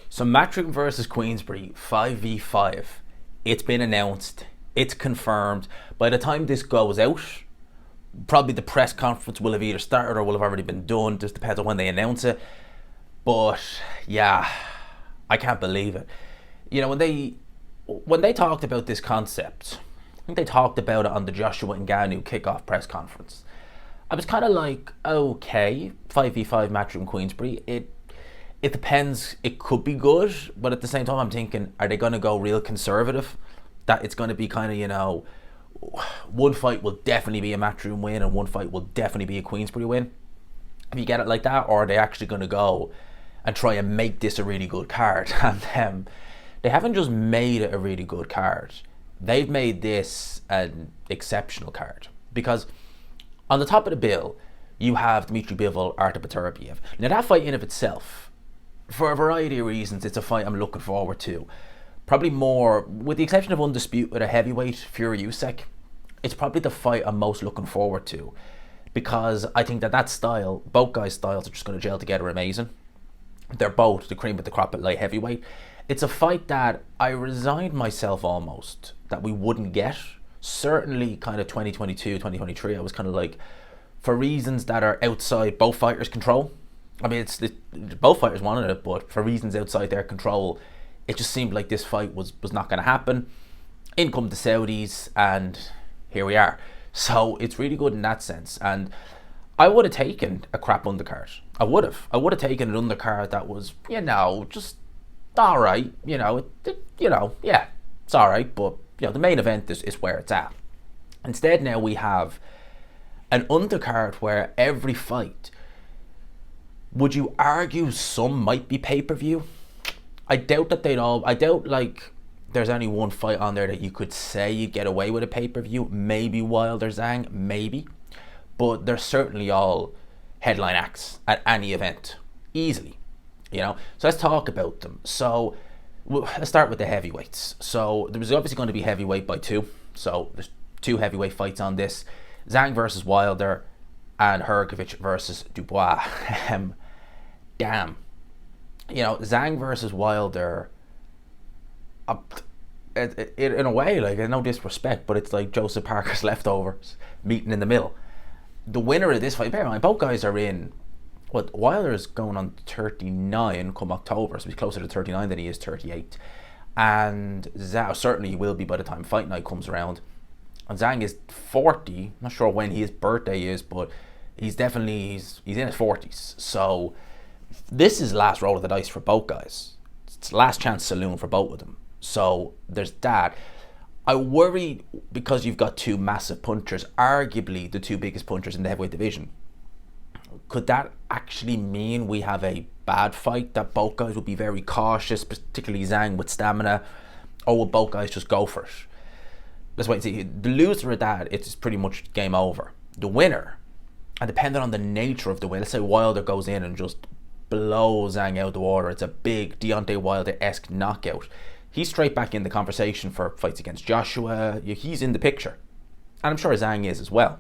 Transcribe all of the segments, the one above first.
So Matchroom versus Queensberry 5v5. It's been announced. It's confirmed. By the time this goes out, probably the press conference will have either started or will have already been done. Just depends on when they announce it. But yeah, I can't believe it. You know, when they talked about this concept, I think they talked about it on the Joshua Ngannou kickoff press conference. I was kind of like, okay, 5v5 Matchroom Queensberry. It depends. It could be good, but at the same time, I'm thinking, are they going to go real conservative? That it's going to be kind of, you know, one fight will definitely be a Matchroom win and one fight will definitely be a Queensberry win. If you get it like that, or are they actually going to go and try and make this a really good card? And they haven't just made it a really good card. They've made this an exceptional card. Because on the top of the bill, you have Dmitry Bivol, Artur Beterbiev. Now that fight in of itself, for a variety of reasons, it's a fight I'm looking forward to. Probably more, with the exception of Undisputed, a heavyweight, Fury Usyk, it's probably the fight I'm most looking forward to. Because I think that style, both guys' styles are just going to gel together amazing. They're both the cream of the crop at light heavyweight. It's a fight that I resigned myself almost that we wouldn't get. Certainly kind of 2022, 2023, I was kind of like, for reasons that are outside both fighters' control. I mean, both fighters wanted it, but for reasons outside their control, it just seemed like this fight was not going to happen. In come the Saudis, and here we are. So it's really good in that sense. And I would have taken a crap undercard. I would have taken an undercard that was, you know, just all right. You know, yeah, it's all right. But you know, the main event is where it's at. Instead, now we have an undercard where every fight, would you argue some might be pay-per-view? I doubt that I doubt like there's only one fight on there that you could say you get away with a pay-per-view. Maybe Wilder Zhang, maybe. But they're certainly all headline acts at any event. Easily. You know? So let's talk about them. So let's start with the heavyweights. So there was obviously going to be heavyweight by two. So there's two heavyweight fights on this. Zhang versus Wilder and Hrgovic versus Dubois. Damn. You know, Zhang versus Wilder, in a way, like, no disrespect, but it's like Joseph Parker's leftovers meeting in the middle. The winner of this fight, bear in mind, both guys are in, Wilder's going on 39 come October, so he's closer to 39 than he is 38. And Zhang, certainly he will be by the time fight night comes around. And Zhang is 40, not sure when his birthday is, but he's definitely, he's in his 40s. So this is last roll of the dice for both guys. It's last chance saloon for both of them. So there's that. I worry because you've got two massive punchers, arguably the two biggest punchers in the heavyweight division. Could that actually mean we have a bad fight, that both guys will be very cautious, particularly Zhang with stamina, or will both guys just go for it? Let's wait and see. The loser of that, it's pretty much game over. The winner, and depending on the nature of the win, let's say Wilder goes in and just blows Zhang out the water, it's a big Deontay Wilder-esque knockout, he's straight back in the conversation for fights against Joshua. He's in the picture, and I'm sure Zhang is as well.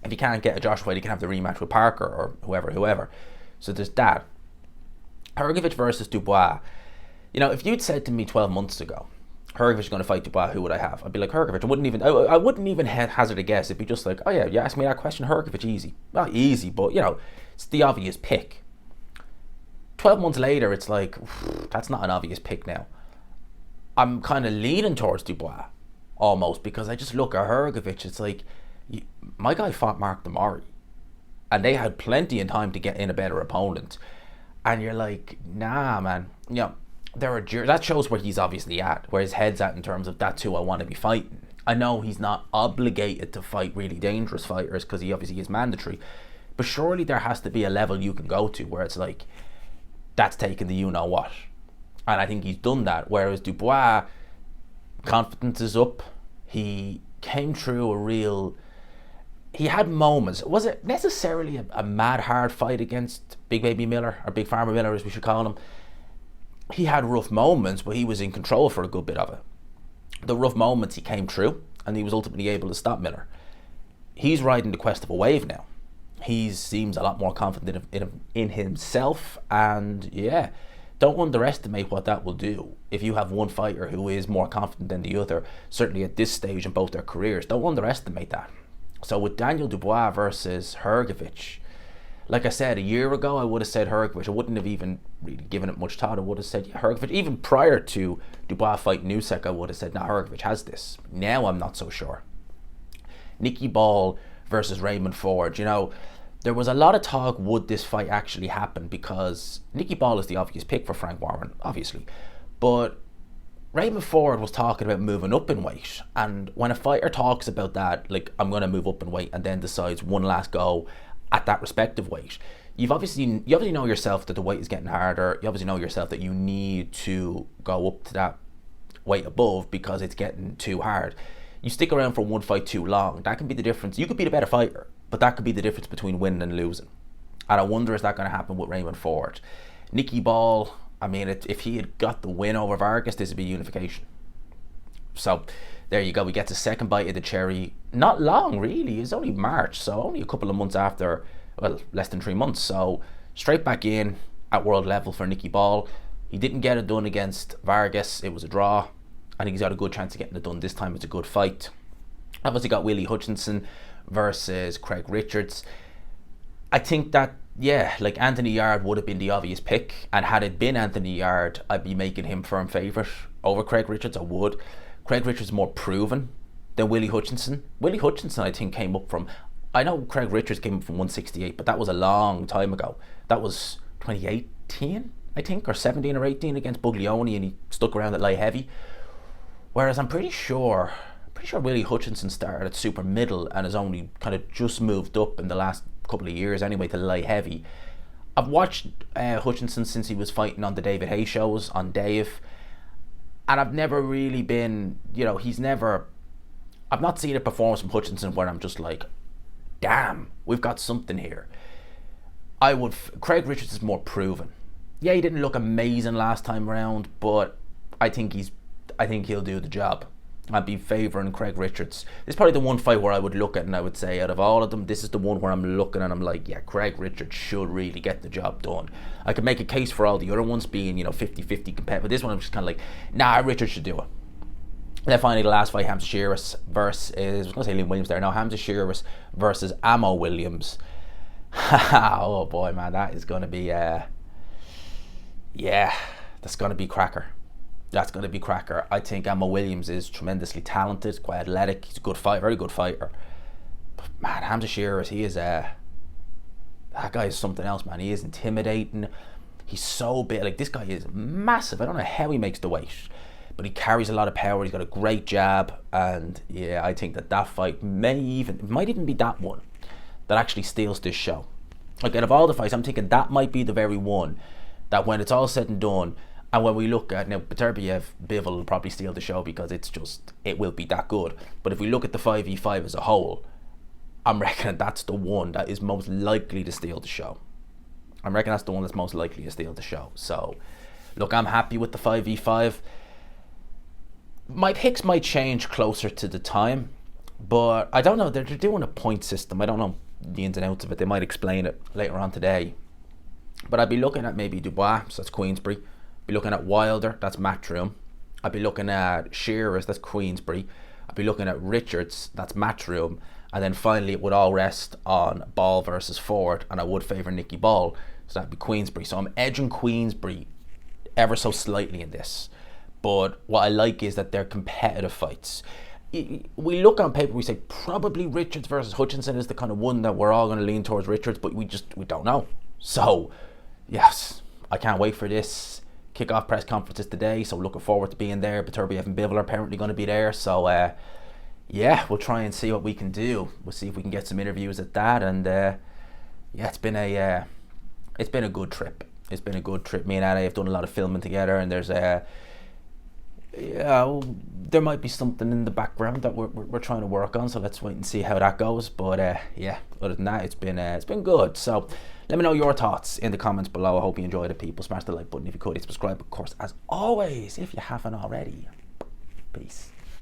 If he can't get a Joshua, he can have the rematch with Parker or whoever. So there's that. Hrgovic versus Dubois. You know, if you'd said to me 12 months ago, Hrgovic is going to fight Dubois, who would I have? I'd be like, Hrgovic. I wouldn't even hazard a guess. It'd be just like, oh yeah, you asked me that question, Hrgovic, easy. Not easy, but you know, it's the obvious pick. 12 months later, it's like, that's not an obvious pick now. I'm kind of leaning towards Dubois, almost, because I just look at Hrgovic, it's like, my guy fought Mark Damari, and they had plenty of time to get in a better opponent. And you're like, nah, man. You know, that shows where he's obviously at, where his head's at in terms of that's who I want to be fighting. I know he's not obligated to fight really dangerous fighters because he obviously is mandatory, but surely there has to be a level you can go to where it's like, that's taking the you-know-what. And I think he's done that, whereas Dubois, confidence is up. He came through he had moments. Was it necessarily a mad hard fight against Big Baby Miller, or Big Farmer Miller as we should call him? He had rough moments, but he was in control for a good bit of it. The rough moments he came through, and he was ultimately able to stop Miller. He's riding the crest of a wave now. He seems a lot more confident in himself, and yeah, Don't underestimate what that will do if you have one fighter who is more confident than the other, certainly at this stage in both their careers. Don't underestimate that. So with Daniel Dubois versus Hrgovic, like I said, a year ago I would have said Hrgovic. I wouldn't have even really given it much thought. I would have said Hrgovic. Even prior to Dubois fighting Usyk, I would have said, nah, Hrgovic has this. Now I'm not so sure. Nikki Ball versus Raymond Ford. You know, there was a lot of talk, would this fight actually happen? Because Nikki Ball is the obvious pick for Frank Warren, obviously. But Raymond Ford was talking about moving up in weight. And when a fighter talks about that, like, I'm going to move up in weight, and then decides one last go at that respective weight, you obviously know yourself that the weight is getting harder. You obviously know yourself that you need to go up to that weight above because it's getting too hard. You stick around for one fight too long, that can be the difference. You could be the better fighter, but that could be the difference between winning and losing. And I wonder, is that going to happen with Raymond Ford? Nikki Ball, I mean, if he had got the win over Vargas, this would be unification. So there you go. We get the second bite of the cherry. Not long, really. It's only March, so only a couple of months after, well, less than 3 months. So straight back in at world level for Nikki Ball. He didn't get it done against Vargas. It was a draw. I think he's got a good chance of getting it done this time. It's a good fight. Obviously got Willie Hutchinson versus Craig Richards. I think that, yeah, like Anthony Yarde would have been the obvious pick. And had it been Anthony Yarde, I'd be making him firm favourite over Craig Richards. I would. Craig Richards is more proven than Willie Hutchinson. Willie Hutchinson, I think, came up from... I know Craig Richards came up from 168, but that was a long time ago. That was 2018, I think, or 17 or 18 against Buglioni, and he stuck around at light heavy. Whereas I'm pretty sure Willie Hutchinson started at super middle and has only kind of just moved up in the last couple of years anyway to light heavy. I've watched Hutchinson since he was fighting on the David Haye shows on Dave, and I've never really been, you know, I've not seen a performance from Hutchinson where I'm just like, damn, we've got something here. Craig Richards is more proven. Yeah, he didn't look amazing last time around, but I think he'll do the job. I'd be favouring Craig Richards. This is probably the one fight where I would look at and I would say, out of all of them, this is the one where I'm looking and I'm like, yeah, Craig Richards should really get the job done. I could make a case for all the other ones being, you know, 50-50 competitive, but this one I'm just kind of like, nah, Richards should do it. Then finally, the last fight, Hamza Sheeris versus, I was going to say Liam Williams there, no, Hamza Sheeris versus Amo Williams. Oh boy, man, that is going to be, that's going to be cracker. That's going to be cracker. I think Amo Williams is tremendously talented, quite athletic. He's a good fighter, very good fighter. But man, Hamza Sheeris, he is that guy is something else, man. He is intimidating. He's so big. Like, this guy is massive. I don't know how he makes the weight, but he carries a lot of power. He's got a great jab, and yeah, I think that fight might even be that one that actually steals this show. Like, out of all the fights, I'm thinking that might be the very one that, when it's all said and done, and when we look at, now, Beterbiev, Bivol will probably steal the show because it will be that good. But if we look at the 5v5 as a whole, I'm reckoning that's the one that is most likely to steal the show. I'm reckoning that's the one that's most likely to steal the show. So, look, I'm happy with the 5v5. My picks might change closer to the time, but I don't know. They're doing a point system. I don't know the ins and outs of it. They might explain it later on today. But I'd be looking at maybe Dubois, so that's Queensberry. Be looking at Wilder, that's Matchroom. I'd be looking at Shearers, that's Queensberry. I'd be looking at Richards, that's Matchroom. And then finally it would all rest on Ball versus Ford, and I would favour Nikki Ball, so that'd be Queensberry. So I'm edging Queensberry ever so slightly in this. But what I like is that they're competitive fights. We look on paper, we say probably Richards versus Hutchinson is the kind of one that we're all going to lean towards Richards, but we don't know. So, yes, I can't wait for this. Kickoff press conferences today, so looking forward to being there. Beterbiev and Bivol are apparently going to be there, so yeah, we'll try and see what we can do. We'll see if we can get some interviews at that, and yeah, it's been a good trip. It's been a good trip. Me and Annie have done a lot of filming together, and there's there might be something in the background that we're trying to work on, so let's wait and see how that goes. But yeah, other than that, it's been good. So let me know your thoughts in the comments below. I hope you enjoyed it, people. Smash the like button if you could. Subscribe, of course, as always, if you haven't already. Peace.